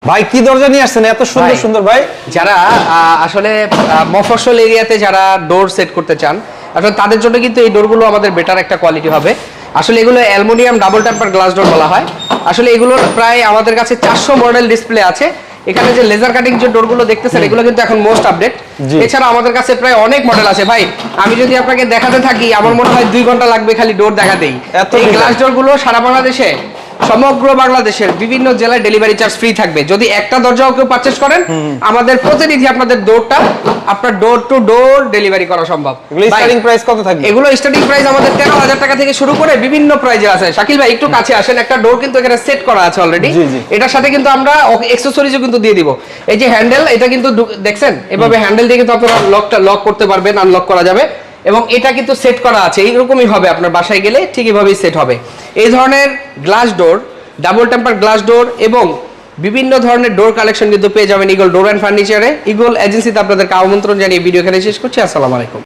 ভাই কি দরজা নিয়ে আসছেন এত সুন্দর সুন্দর ভাই? যারা আসলে মফস্বল এরিয়াতে যারা ডোর সেট করতে চান, আসলে তাদের জন্য কিন্তু এই ডোরগুলো আমাদের বেটার একটা কোয়ালিটি হবে। আসলে এগুলো aluminium double temper glass door বলা হয়। আসলে এগুলোর প্রায় আমাদের কাছে 400 মডেল ডিসপ্লে আছে। এখানে যে লেজার কাটিং যে ডোরগুলো দেখতেছেন এগুলো কিন্তু এখন মোস্ট আপডেট। এছাড়া আমাদের কাছে প্রায় অনেক মডেল আছে ভাই। আমি যদি আপনাকে দেখাতে থাকি আমার মনে হয় 2 ঘন্টা লাগবে খালি ডোর দেখাতেই। এই গ্লাস ডোরগুলো সারা বাংলাদেশে, সমগ্র বাংলাদেশের বিভিন্ন জেলায় ডেলিভারি চার্জ ফ্রি থাকবে। যদি একটা দরজাও কেউ পারচেজ করেন, আমাদের প্রতিনিধি আপনাদের ডোরটা আপনার ডোর টু ডোর ডেলিভারি করা সম্ভব। স্টার্টিং প্রাইস কত থাকবে? এগুলো স্টার্টিং প্রাইস আমাদের 13,000 টাকা থেকে শুরু করে বিভিন্ন প্রাইজে আছে। শাকিল ভাই একটু কাছে আসেন, একটা ডোর কিন্তু এখানে সেট করা আছে অলরেডি। এটার সাথে কিন্তু আমরা অ্যাকসেসরিজও কিন্তু দিয়ে দিব। এই যে হ্যান্ডেল, এটা কিন্তু দেখছেন এভাবে হ্যান্ডেল দিয়ে কিন্তু আপনারা লক করতে পারবেন, আনলক করা যাবে। এবং এটা কিন্তু সেট করা আছে, এইরকমই হবে আপনার বাসায় গেলে ঠিক এইভাবেই সেট হবে। এই ধরনের glass door, double temper glass door এবং বিভিন্ন ধরনের ডোর কালেকশন কিন্তু পেয়ে যাবেন ইগল ডোর অ্যান্ড ফার্নিচারে। ইগল এজেন্সিতে আপনাদেরকে আমন্ত্রণ জানিয়ে ভিডিও এখানে শেষ করছি। আসসালামু আলাইকুম।